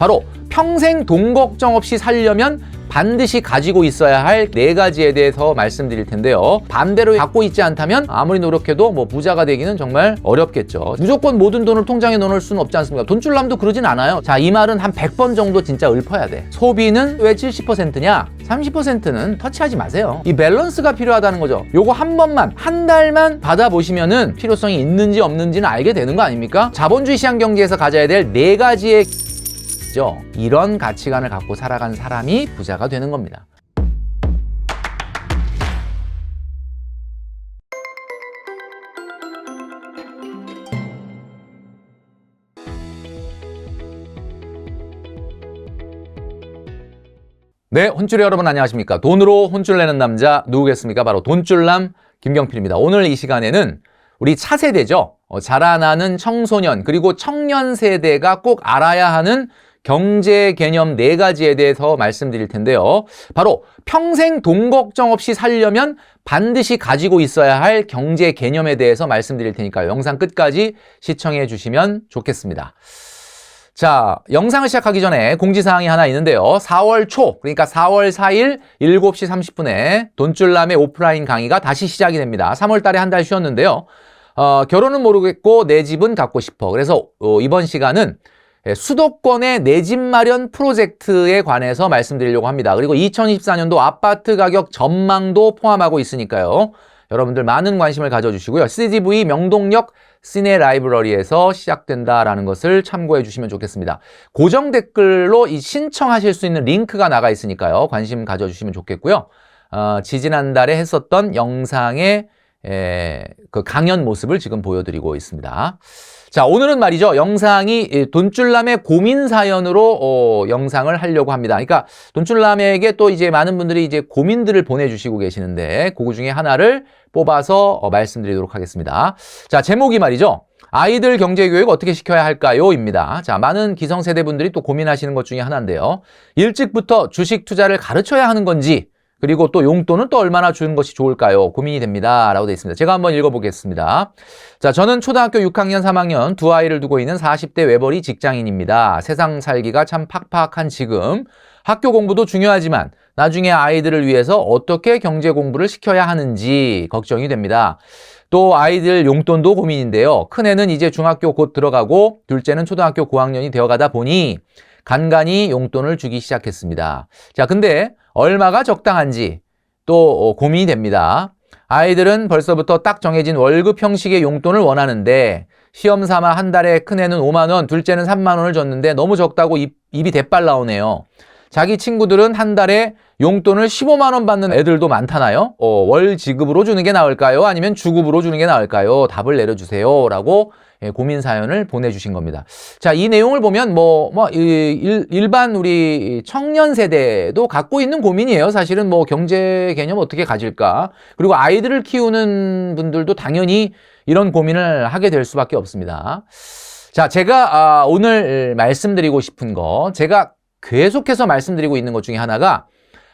바로 평생 돈 걱정 없이 살려면 반드시 가지고 있어야 할 4가지에 대해서 말씀드릴 텐데요. 반대로 갖고 있지 않다면 아무리 노력해도 부자가 되기는 정말 어렵겠죠. 무조건 모든 돈을 통장에 넣어놓을 수는 없지 않습니까? 돈줄남도 그러진 않아요. 자, 이 말은 한 100번 정도 진짜 읊어야 돼. 소비는 왜 70%냐? 30%는 터치하지 마세요. 이 밸런스가 필요하다는 거죠. 요거 한 번만, 한 달만 받아보시면은 필요성이 있는지 없는지는 알게 되는 거 아닙니까? 자본주의 시장 경제에서 가져야 될 4가지의 이런 가치관을 갖고 살아간 사람이 부자가 되는 겁니다. 네, 혼쭐이 여러분 안녕하십니까? 돈으로 혼쭐 내는 남자 누구겠습니까? 바로 돈줄남 김경필입니다. 오늘 이 시간에는 우리 차세대죠. 자라나는 청소년 그리고 청년 세대가 꼭 알아야 하는 경제 개념 4가지에 대해서 말씀드릴 텐데요. 바로 평생 돈 걱정 없이 살려면 반드시 가지고 있어야 할 경제 개념에 대해서 말씀드릴 테니까요. 영상 끝까지 시청해 주시면 좋겠습니다. 자, 영상을 시작하기 전에 공지사항이 하나 있는데요. 4월 초, 그러니까 4월 4일 7시 30분에 돈줄남의 오프라인 강의가 다시 시작이 됩니다. 3월 달에 한 달 쉬었는데요. 결혼은 모르겠고 내 집은 갖고 싶어. 그래서 이번 시간은 수도권의 내 집 마련 프로젝트에 관해서 말씀드리려고 합니다. 그리고 2024년도 아파트 가격 전망도 포함하고 있으니까요. 여러분들 많은 관심을 가져주시고요. CGV 명동역 시내 라이브러리에서 시작된다라는 것을 참고해 주시면 좋겠습니다. 고정 댓글로 이 신청하실 수 있는 링크가 나가 있으니까요. 관심 가져주시면 좋겠고요. 지지난달에 했었던 영상의 그 강연 모습을 지금 보여드리고 있습니다. 자, 오늘은 말이죠. 영상이 돈줄남의 고민 사연으로 영상을 하려고 합니다. 그러니까 돈줄남에게 또 이제 많은 분들이 이제 고민들을 보내주시고 계시는데 그거 중에 하나를 뽑아서 말씀드리도록 하겠습니다. 자, 제목이 말이죠. 아이들 경제교육 어떻게 시켜야 할까요? 입니다. 자, 많은 기성세대 분들이 또 고민하시는 것 중에 하나인데요. 일찍부터 주식 투자를 가르쳐야 하는 건지 그리고 또 용돈은 또 얼마나 주는 것이 좋을까요? 고민이 됩니다. 라고 되어 있습니다. 제가 한번 읽어보겠습니다. 자, 저는 초등학교 6학년, 3학년 두 아이를 두고 있는 40대 외벌이 직장인입니다. 세상 살기가 참 팍팍한 지금 학교 공부도 중요하지만 나중에 아이들을 위해서 어떻게 경제 공부를 시켜야 하는지 걱정이 됩니다. 또 아이들 용돈도 고민인데요. 큰애는 이제 중학교 곧 들어가고 둘째는 초등학교 고학년이 되어가다 보니 간간히 용돈을 주기 시작했습니다. 자, 근데 얼마가 적당한지 또 고민이 됩니다. 아이들은 벌써부터 딱 정해진 월급 형식의 용돈을 원하는데 시험 삼아 한 달에 큰애는 5만 원, 둘째는 3만 원을 줬는데 너무 적다고 입이 대빨 나오네요. 자기 친구들은 한 달에 용돈을 15만 원 받는 애들도 많다나요? 월 지급으로 주는 게 나을까요? 아니면 주급으로 주는 게 나을까요? 답을 내려주세요. 라고 고민 사연을 보내주신 겁니다. 자, 이 내용을 보면 일반 우리 청년 세대도 갖고 있는 고민이에요. 사실은 경제 개념 어떻게 가질까? 그리고 아이들을 키우는 분들도 당연히 이런 고민을 하게 될 수밖에 없습니다. 자, 제가 오늘 말씀드리고 싶은 거, 제가 계속해서 말씀드리고 있는 것 중에 하나가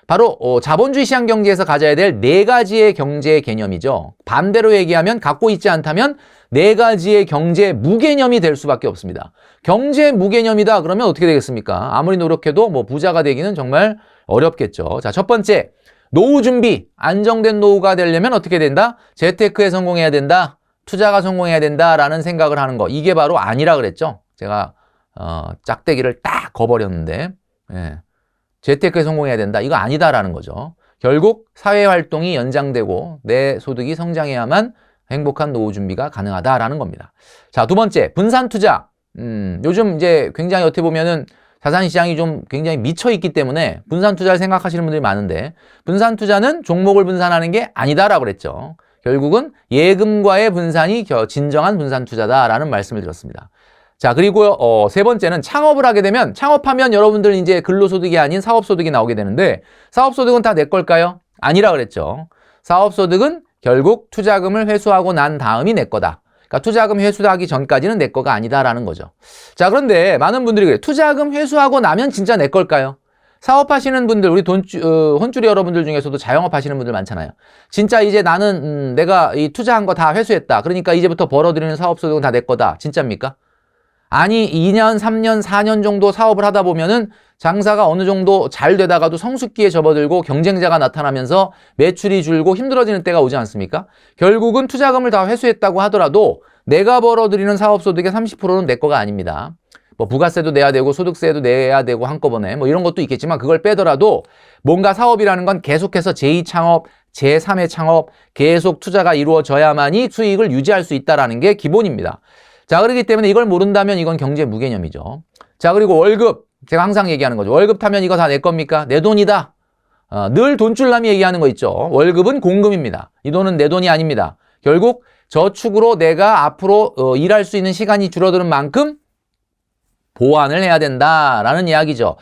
바로 자본주의 시장 경제에서 가져야 될 4가지의 경제 개념이죠. 반대로 얘기하면 갖고 있지 않다면 4가지의 경제 무개념이 될 수밖에 없습니다. 경제 무개념이다 그러면 어떻게 되겠습니까? 아무리 노력해도 부자가 되기는 정말 어렵겠죠. 자, 첫 번째, 노후 준비, 안정된 노후가 되려면 어떻게 된다? 재테크에 성공해야 된다, 투자가 성공해야 된다라는 생각을 하는 거. 이게 바로 아니라 그랬죠. 제가 짝대기를 딱 거버렸는데, 재테크에 성공해야 된다. 이거 아니다라는 거죠. 결국 사회활동이 연장되고 내 소득이 성장해야만 행복한 노후 준비가 가능하다라는 겁니다. 자, 두 번째, 분산 투자. 요즘 이제 굉장히 어떻게 보면은 자산 시장이 좀 굉장히 미쳐 있기 때문에 분산 투자를 생각하시는 분들이 많은데 분산 투자는 종목을 분산하는 게 아니다라고 그랬죠. 결국은 예금과의 분산이 진정한 분산 투자다라는 말씀을 드렸습니다. 자, 그리고 세 번째는 창업을 하게 되면 창업하면 여러분들 이제 근로소득이 아닌 사업소득이 나오게 되는데 사업소득은 다 내 걸까요? 아니라 그랬죠. 사업소득은 결국 투자금을 회수하고 난 다음이 내 거다. 그러니까 투자금 회수하기 전까지는 내 거가 아니다라는 거죠. 자, 그런데 많은 분들이 그래요. 투자금 회수하고 나면 진짜 내 걸까요? 사업하시는 분들, 우리 혼쭐이 여러분들 중에서도 자영업 하시는 분들 많잖아요. 진짜 이제 나는 내가 이 투자한 거 다 회수했다. 그러니까 이제부터 벌어들이는 사업소득은 다 내 거다. 진짜입니까? 아니 2년, 3년, 4년 정도 사업을 하다 보면은 장사가 어느 정도 잘 되다가도 성숙기에 접어들고 경쟁자가 나타나면서 매출이 줄고 힘들어지는 때가 오지 않습니까? 결국은 투자금을 다 회수했다고 하더라도 내가 벌어들이는 사업소득의 30%는 내 거가 아닙니다. 뭐 부가세도 내야 되고 소득세도 내야 되고 한꺼번에 뭐 이런 것도 있겠지만 그걸 빼더라도 뭔가 사업이라는 건 계속해서 제2창업, 제3의 창업, 계속 투자가 이루어져야만이 수익을 유지할 수 있다는 게 기본입니다. 자, 그렇기 때문에 이걸 모른다면 이건 경제 무개념이죠. 자, 그리고 월급. 제가 항상 얘기하는 거죠. 월급 타면 이거 다 내 겁니까? 내 돈이다. 늘 돈줄남이 얘기하는 거 있죠. 월급은 공금입니다. 이 돈은 내 돈이 아닙니다. 결국 저축으로 내가 앞으로 일할 수 있는 시간이 줄어드는 만큼 보완을 해야 된다라는 이야기죠.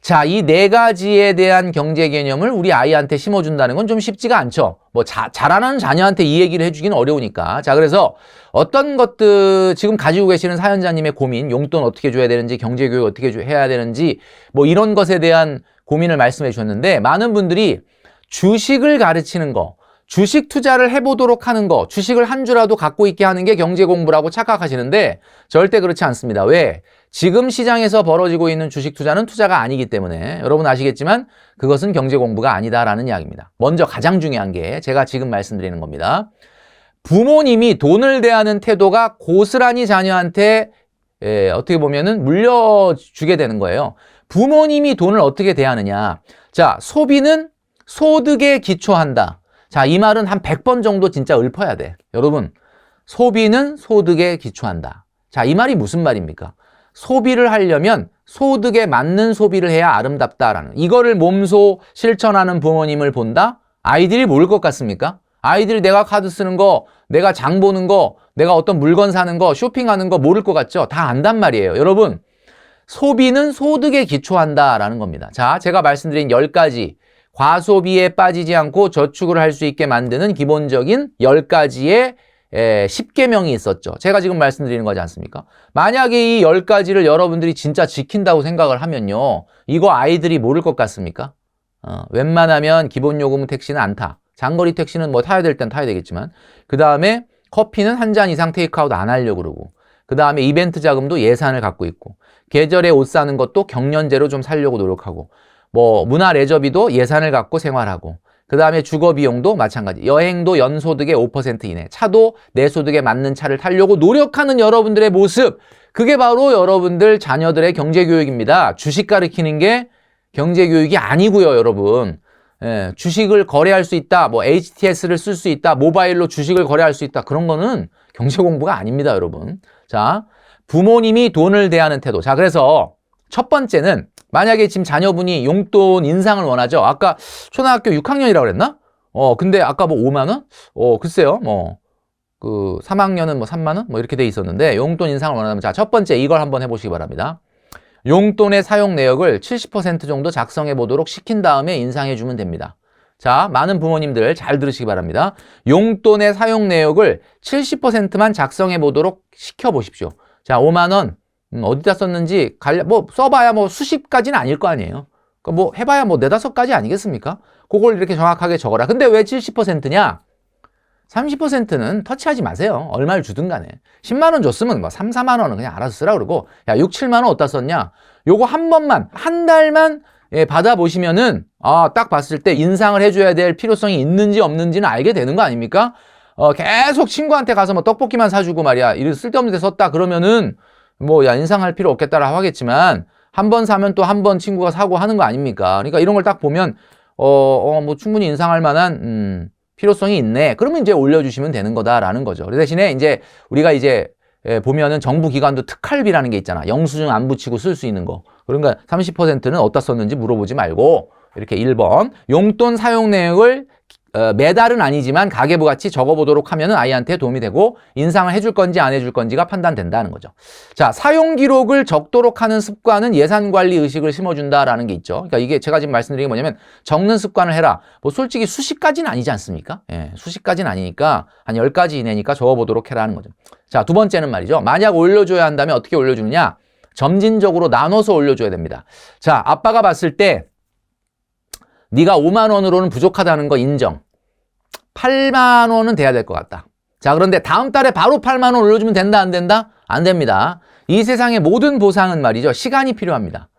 자, 이 네 가지에 대한 경제 개념을 우리 아이한테 심어준다는 건 좀 쉽지가 않죠. 뭐 자라나는 자녀한테 이 얘기를 해주기는 어려우니까. 자, 그래서 어떤 것들 지금 가지고 계시는 사연자님의 고민, 용돈 어떻게 줘야 되는지, 경제교육 어떻게 해야 되는지 뭐 이런 것에 대한 고민을 말씀해 주셨는데 많은 분들이 주식을 가르치는 거, 주식 투자를 해보도록 하는 거, 주식을 한 주라도 갖고 있게 하는 게 경제 공부라고 착각하시는데 절대 그렇지 않습니다. 왜? 지금 시장에서 벌어지고 있는 주식 투자는 투자가 아니기 때문에 여러분 아시겠지만 그것은 경제 공부가 아니다라는 이야기입니다. 먼저 가장 중요한 게 제가 지금 말씀드리는 겁니다. 부모님이 돈을 대하는 태도가 고스란히 자녀한테 어떻게 보면은 물려주게 되는 거예요. 부모님이 돈을 어떻게 대하느냐. 자, 소비는 소득에 기초한다. 자, 이 말은 한 100번 정도 진짜 읊어야 돼. 여러분, 소비는 소득에 기초한다. 자, 이 말이 무슨 말입니까? 소비를 하려면 소득에 맞는 소비를 해야 아름답다라는 이거를 몸소 실천하는 부모님을 본다? 아이들이 모를 것 같습니까? 아이들이 내가 카드 쓰는 거, 내가 장 보는 거, 내가 어떤 물건 사는 거, 쇼핑하는 거 모를 것 같죠? 다 안단 말이에요. 여러분, 소비는 소득에 기초한다라는 겁니다. 자, 제가 말씀드린 10가지 과소비에 빠지지 않고 저축을 할 수 있게 만드는 기본적인 10가지의 10계명이 있었죠. 제가 지금 말씀드리는 거지 않습니까? 만약에 이 10가지를 여러분들이 진짜 지킨다고 생각을 하면요. 이거 아이들이 모를 것 같습니까? 웬만하면 기본요금 택시는 안 타. 장거리 택시는 뭐 타야 될 땐 타야 되겠지만 그 다음에 커피는 한 잔 이상 테이크아웃 안 하려고 그러고 그 다음에 이벤트 자금도 예산을 갖고 있고 계절에 옷 사는 것도 경년제로 좀 살려고 노력하고 뭐 문화 레저비도 예산을 갖고 생활하고 그 다음에 주거 비용도 마찬가지. 여행도 연소득의 5% 이내. 차도 내 소득에 맞는 차를 타려고 노력하는 여러분들의 모습. 그게 바로 여러분들 자녀들의 경제교육입니다. 주식 가르치는 게 경제교육이 아니고요, 여러분. 주식을 거래할 수 있다. 뭐 HTS를 쓸 수 있다. 모바일로 주식을 거래할 수 있다. 그런 거는 경제 공부가 아닙니다, 여러분. 자, 부모님이 돈을 대하는 태도. 자, 그래서 첫 번째는 만약에 지금 자녀분이 용돈 인상을 원하죠. 아까 초등학교 6학년이라고 그랬나? 근데 아까 뭐 5만 원? 글쎄요. 뭐 그 3학년은 뭐 3만 원? 뭐 이렇게 돼 있었는데 용돈 인상을 원하면 자, 첫 번째 이걸 한번 해 보시기 바랍니다. 용돈의 사용 내역을 70% 정도 작성해 보도록 시킨 다음에 인상해 주면 됩니다. 자, 많은 부모님들 잘 들으시기 바랍니다. 용돈의 사용 내역을 70%만 작성해 보도록 시켜 보십시오. 자, 5만 원 어디다 썼는지 뭐 써봐야 뭐 수십 가지는 아닐 거 아니에요. 그러니까 뭐 해봐야 뭐 4-5가지 아니겠습니까? 그걸 이렇게 정확하게 적어라. 근데 왜 70%냐? 30%는 터치하지 마세요. 얼마를 주든 간에. 10만 원 줬으면 뭐 3, 4만 원은 그냥 알아서 쓰라 그러고 야 6, 7만 원 어디다 썼냐? 요거 한 번만 한 달만 받아보시면은 딱 봤을 때 인상을 해줘야 될 필요성이 있는지 없는지는 알게 되는 거 아닙니까? 계속 친구한테 가서 뭐 떡볶이만 사주고 말이야. 이런 쓸데없는 데 썼다 그러면은 뭐 야 인상할 필요 없겠다라고 하겠지만 한 번 사면 또 한 번 친구가 사고 하는 거 아닙니까? 그러니까 이런 걸 딱 보면 뭐 충분히 인상할 만한 필요성이 있네. 그러면 이제 올려주시면 되는 거다라는 거죠. 그 대신에 이제 우리가 이제 보면은 정부 기관도 특할비라는 게 있잖아. 영수증 안 붙이고 쓸 수 있는 거. 그러니까 30%는 어디다 썼는지 물어보지 말고 이렇게 1번 용돈 사용 내역을 매달은 아니지만 가계부 같이 적어보도록 하면 아이한테 도움이 되고 인상을 해줄 건지 안 해줄 건지가 판단된다는 거죠. 자, 사용 기록을 적도록 하는 습관은 예산관리 의식을 심어준다라는 게 있죠. 그러니까 이게 제가 지금 말씀드린 게 뭐냐면 적는 습관을 해라. 뭐 솔직히 수십 가지는 아니지 않습니까? 수십 가지는 아니니까 한 10가지 이내니까 적어보도록 해라는 거죠. 자, 두 번째는 말이죠. 만약 올려줘야 한다면 어떻게 올려주느냐? 점진적으로 나눠서 올려줘야 됩니다. 자, 아빠가 봤을 때 네가 5만 원으로는 부족하다는 거 인정. 8만 원은 돼야 될 것 같다. 자, 그런데 다음 달에 바로 8만 원 올려주면 된다, 안 된다? 안 됩니다. 이 세상의 모든 보상은 말이죠. 시간이 필요합니다.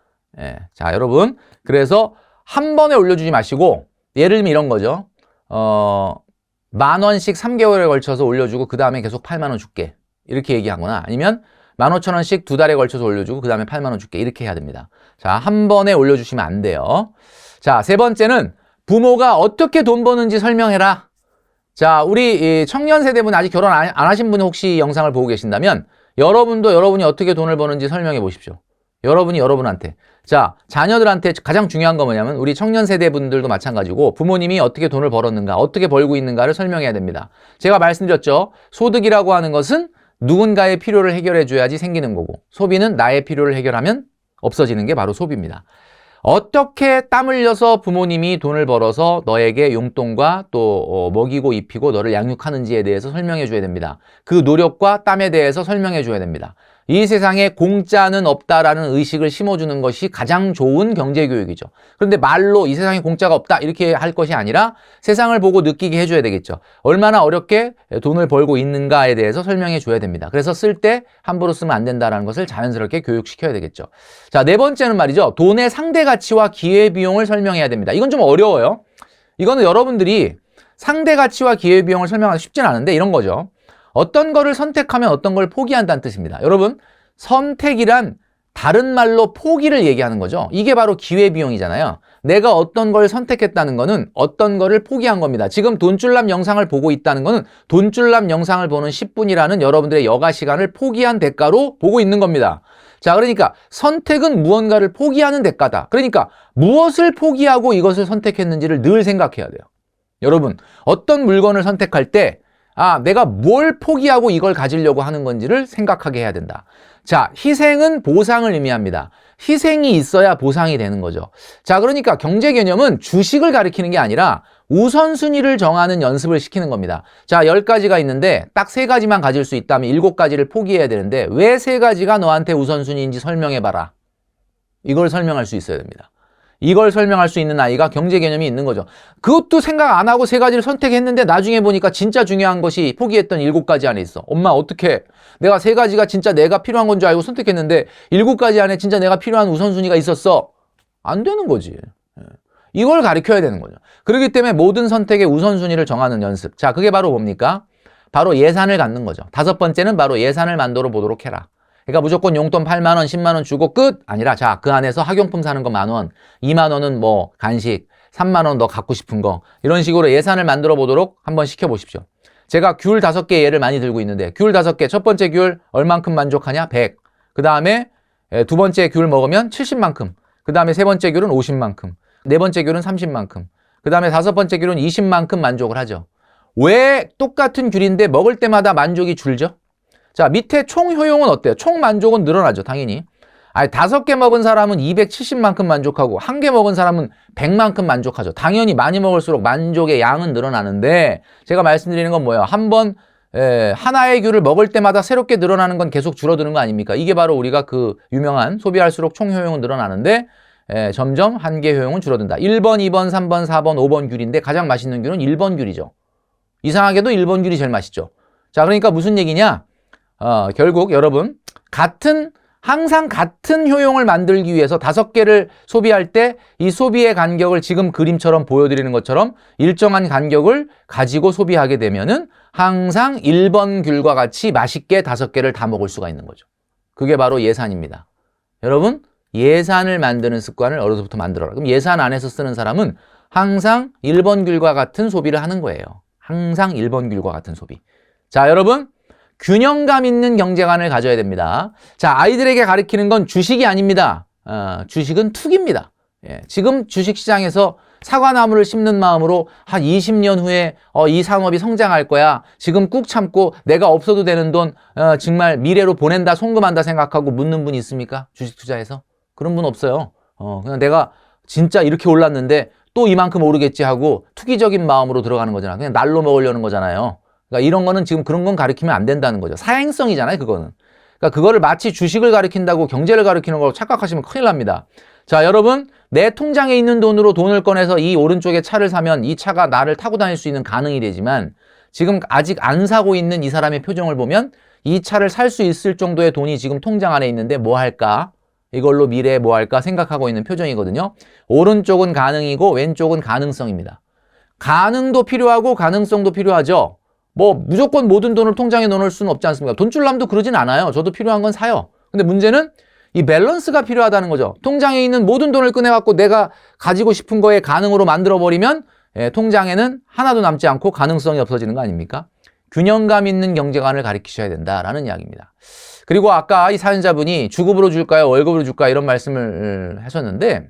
예. 자, 여러분. 그래서 한 번에 올려주지 마시고, 예를 들면 이런 거죠. 10,000원씩 3개월에 걸쳐서 올려주고, 그 다음에 계속 80,000원 줄게. 이렇게 얘기하거나, 아니면 15,000원씩 2달에 걸쳐서 올려주고, 그 다음에 80,000원 줄게. 이렇게 해야 됩니다. 자, 한 번에 올려주시면 안 돼요. 자, 세 번째는 부모가 어떻게 돈 버는지 설명해라. 자, 우리 청년 세대분 아직 결혼 안 하신 분이 혹시 영상을 보고 계신다면 여러분도 여러분이 어떻게 돈을 버는지 설명해 보십시오. 여러분이 여러분한테. 자, 자녀들한테 가장 중요한 거 뭐냐면 우리 청년 세대분들도 마찬가지고 부모님이 어떻게 돈을 벌었는가, 어떻게 벌고 있는가를 설명해야 됩니다. 제가 말씀드렸죠. 소득이라고 하는 것은 누군가의 필요를 해결해 줘야지 생기는 거고 소비는 나의 필요를 해결하면 없어지는 게 바로 소비입니다. 어떻게 땀 흘려서 부모님이 돈을 벌어서 너에게 용돈과 또 먹이고 입히고 너를 양육하는지에 대해서 설명해 줘야 됩니다. 그 노력과 땀에 대해서 설명해 줘야 됩니다. 이 세상에 공짜는 없다라는 의식을 심어주는 것이 가장 좋은 경제교육이죠. 그런데 말로 이 세상에 공짜가 없다 이렇게 할 것이 아니라 세상을 보고 느끼게 해줘야 되겠죠. 얼마나 어렵게 돈을 벌고 있는가에 대해서 설명해 줘야 됩니다. 그래서 쓸 때 함부로 쓰면 안 된다는 것을 자연스럽게 교육시켜야 되겠죠. 자, 네 번째는 말이죠. 돈의 상대 가치와 기회비용을 설명해야 됩니다. 이건 좀 어려워요. 이거는 여러분들이 상대 가치와 기회비용을 설명하기 쉽진 않은데 이런 거죠. 어떤 거를 선택하면 어떤 걸 포기한다는 뜻입니다. 여러분, 선택이란 다른 말로 포기를 얘기하는 거죠. 이게 바로 기회비용이잖아요. 내가 어떤 걸 선택했다는 거는 어떤 거를 포기한 겁니다. 지금 돈줄남 영상을 보고 있다는 거는 돈줄남 영상을 보는 10분이라는 여러분들의 여가 시간을 포기한 대가로 보고 있는 겁니다. 자, 그러니까 선택은 무언가를 포기하는 대가다. 그러니까 무엇을 포기하고 이것을 선택했는지를 늘 생각해야 돼요. 여러분, 어떤 물건을 선택할 때 내가 뭘 포기하고 이걸 가지려고 하는 건지를 생각하게 해야 된다. 자, 희생은 보상을 의미합니다. 희생이 있어야 보상이 되는 거죠. 자, 그러니까 경제 개념은 주식을 가리키는 게 아니라 우선순위를 정하는 연습을 시키는 겁니다. 자, 10가지가 있는데 딱 3가지만 가질 수 있다면 7가지를 포기해야 되는데 왜 3가지가 너한테 우선순위인지 설명해봐라. 이걸 설명할 수 있어야 됩니다. 이걸 설명할 수 있는 아이가 경제 개념이 있는 거죠. 그것도 생각 안 하고 3가지를 선택했는데 나중에 보니까 진짜 중요한 것이 포기했던 7가지 안에 있어. 엄마 어떡해. 내가 3가지가 진짜 내가 필요한 건 줄 알고 선택했는데 7가지 안에 진짜 내가 필요한 우선순위가 있었어. 안 되는 거지. 이걸 가르쳐야 되는 거죠. 그렇기 때문에 모든 선택의 우선순위를 정하는 연습. 자, 그게 바로 뭡니까? 바로 예산을 갖는 거죠. 5번째는 바로 예산을 만들어 보도록 해라. 그러니까 무조건 용돈 8만 원, 10만 원 주고 끝! 아니라 자, 그 안에서 학용품 사는 거 10,000원, 2만 원은 뭐 간식, 3만 원 너 갖고 싶은 거 이런 식으로 예산을 만들어 보도록 한번 시켜보십시오. 제가 귤 5개 예를 많이 들고 있는데 귤 5개, 첫 번째 귤 얼만큼 만족하냐? 100. 그 다음에 두 번째 귤 먹으면 70만큼. 그 다음에 세 번째 귤은 50만큼. 네 번째 귤은 30만큼. 그 다음에 5번째 귤은 20만큼 만족을 하죠. 왜 똑같은 귤인데 먹을 때마다 만족이 줄죠? 자, 밑에 총 효용은 어때요? 총 만족은 늘어나죠, 당연히. 5개 먹은 사람은 270만큼 만족하고 1개 먹은 사람은 100만큼 만족하죠. 당연히 많이 먹을수록 만족의 양은 늘어나는데 제가 말씀드리는 건 뭐예요? 하나의 귤을 먹을 때마다 새롭게 늘어나는 건 계속 줄어드는 거 아닙니까? 이게 바로 우리가 그 유명한 소비할수록 총 효용은 늘어나는데 점점 한계 효용은 줄어든다. 1번, 2번, 3번, 4번, 5번 귤인데 가장 맛있는 귤은 1번 귤이죠. 이상하게도 1번 귤이 제일 맛있죠. 자, 그러니까 무슨 얘기냐? 결국 여러분 항상 같은 효용을 만들기 위해서 5개를 소비할 때 이 소비의 간격을 지금 그림처럼 보여드리는 것처럼 일정한 간격을 가지고 소비하게 되면은 항상 1번 귤과 같이 맛있게 5개를 다 먹을 수가 있는 거죠. 그게 바로 예산입니다. 여러분, 예산을 만드는 습관을 어려서부터 만들어라. 그럼 예산 안에서 쓰는 사람은 항상 1번 귤과 같은 소비를 하는 거예요. 항상 1번 귤과 같은 소비. 자, 여러분, 균형감 있는 경제관을 가져야 됩니다. 자, 아이들에게 가르치는 건 주식이 아닙니다. 주식은 투기입니다. 지금 주식시장에서 사과나무를 심는 마음으로 한 20년 후에 이 산업이 성장할 거야. 지금 꾹 참고 내가 없어도 되는 돈 정말 미래로 보낸다, 송금한다 생각하고 묻는 분이 있습니까? 주식 투자에서? 그런 분 없어요. 그냥 내가 진짜 이렇게 올랐는데 또 이만큼 오르겠지 하고 투기적인 마음으로 들어가는 거잖아. 그냥 날로 먹으려는 거잖아요. 그러니까 이런 거는 지금 그런 건 가르치면 안 된다는 거죠. 사행성이잖아요, 그거는. 그러니까 그거를 마치 주식을 가르친다고 경제를 가르치는 걸로 착각하시면 큰일 납니다. 자, 여러분, 내 통장에 있는 돈으로 돈을 꺼내서 이 오른쪽에 차를 사면 이 차가 나를 타고 다닐 수 있는 가능이 되지만 지금 아직 안 사고 있는 이 사람의 표정을 보면 이 차를 살 수 있을 정도의 돈이 지금 통장 안에 있는데 뭐 할까? 이걸로 미래에 뭐 할까 생각하고 있는 표정이거든요. 오른쪽은 가능이고 왼쪽은 가능성입니다. 가능도 필요하고 가능성도 필요하죠. 뭐 무조건 모든 돈을 통장에 넣어놓을 수는 없지 않습니까? 돈줄남도 그러진 않아요. 저도 필요한 건 사요. 근데 문제는 이 밸런스가 필요하다는 거죠. 통장에 있는 모든 돈을 꺼내갖고 내가 가지고 싶은 거에 가능으로 만들어버리면 통장에는 하나도 남지 않고 가능성이 없어지는 거 아닙니까? 균형감 있는 경제관을 가르치셔야 된다라는 이야기입니다. 그리고 아까 이 사연자분이 주급으로 줄까요? 월급으로 줄까요? 이런 말씀을 하셨는데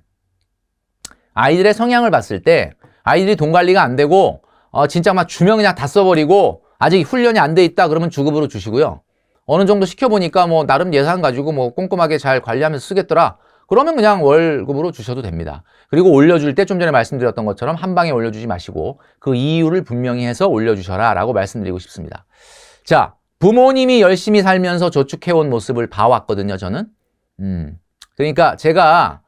아이들의 성향을 봤을 때 아이들이 돈 관리가 안 되고 진짜 막 주면 그냥 다 써버리고 아직 훈련이 안 돼 있다 그러면 주급으로 주시고요. 어느 정도 시켜보니까 뭐 나름 예산 가지고 뭐 꼼꼼하게 잘 관리하면서 쓰겠더라. 그러면 그냥 월급으로 주셔도 됩니다. 그리고 올려줄 때 좀 전에 말씀드렸던 것처럼 한 방에 올려주지 마시고 그 이유를 분명히 해서 올려주셔라 라고 말씀드리고 싶습니다. 자, 부모님이 열심히 살면서 저축해온 모습을 봐왔거든요, 저는. 그러니까 제가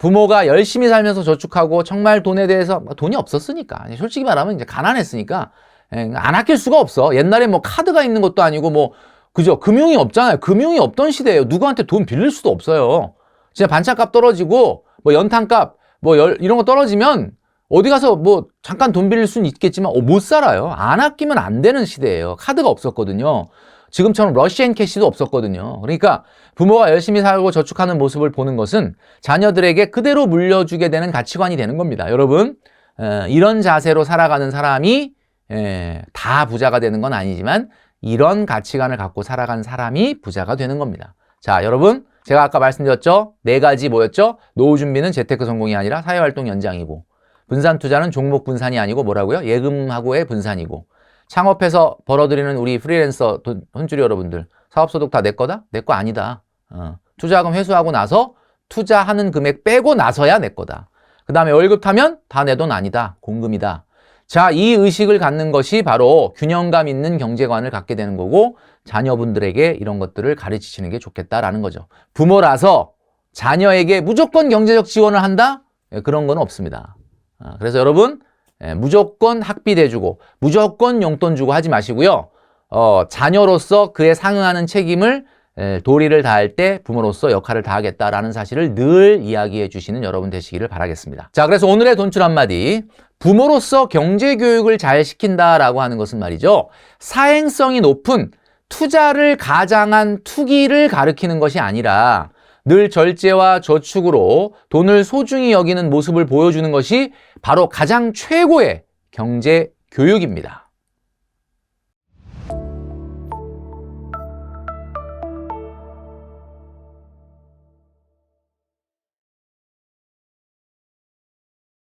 부모가 열심히 살면서 저축하고 정말 돈에 대해서 돈이 없었으니까 솔직히 말하면 이제 가난했으니까 안 아낄 수가 없어. 옛날에 뭐 카드가 있는 것도 아니고 뭐 그죠? 금융이 없잖아요. 금융이 없던 시대예요. 누구한테 돈 빌릴 수도 없어요. 진짜 반찬값 떨어지고 뭐 연탄값 뭐 이런 거 떨어지면 어디 가서 뭐 잠깐 돈 빌릴 수는 있겠지만 못 살아요. 안 아끼면 안 되는 시대예요. 카드가 없었거든요. 지금처럼 러시앤 캐시도 없었거든요. 그러니까 부모가 열심히 살고 저축하는 모습을 보는 것은 자녀들에게 그대로 물려주게 되는 가치관이 되는 겁니다. 여러분, 이런 자세로 살아가는 사람이 다 부자가 되는 건 아니지만 이런 가치관을 갖고 살아간 사람이 부자가 되는 겁니다. 자, 여러분, 제가 아까 말씀드렸죠? 4가지 뭐였죠? 노후 준비는 재테크 성공이 아니라 사회활동 연장이고, 분산 투자는 종목 분산이 아니고 뭐라고요? 예금하고의 분산이고, 창업해서 벌어들이는 우리 프리랜서 혼주리 여러분들, 사업소득 다 내 거다? 내 거 아니다. 투자금 회수하고 나서 투자하는 금액 빼고 나서야 내 거다. 그 다음에 월급 타면 다 내 돈 아니다. 공금이다. 자, 이 의식을 갖는 것이 바로 균형감 있는 경제관을 갖게 되는 거고 자녀분들에게 이런 것들을 가르치시는 게 좋겠다라는 거죠. 부모라서 자녀에게 무조건 경제적 지원을 한다? 그런 건 없습니다. 그래서 여러분 무조건 학비 대주고 무조건 용돈 주고 하지 마시고요. 자녀로서 그에 상응하는 책임을 도리를 다할 때 부모로서 역할을 다하겠다라는 사실을 늘 이야기해 주시는 여러분 되시기를 바라겠습니다. 자, 그래서 오늘의 돈줄 한마디. 부모로서 경제교육을 잘 시킨다라고 하는 것은 말이죠. 사행성이 높은 투자를 가장한 투기를 가리키는 것이 아니라 늘 절제와 저축으로 돈을 소중히 여기는 모습을 보여주는 것이 바로 가장 최고의 경제교육입니다.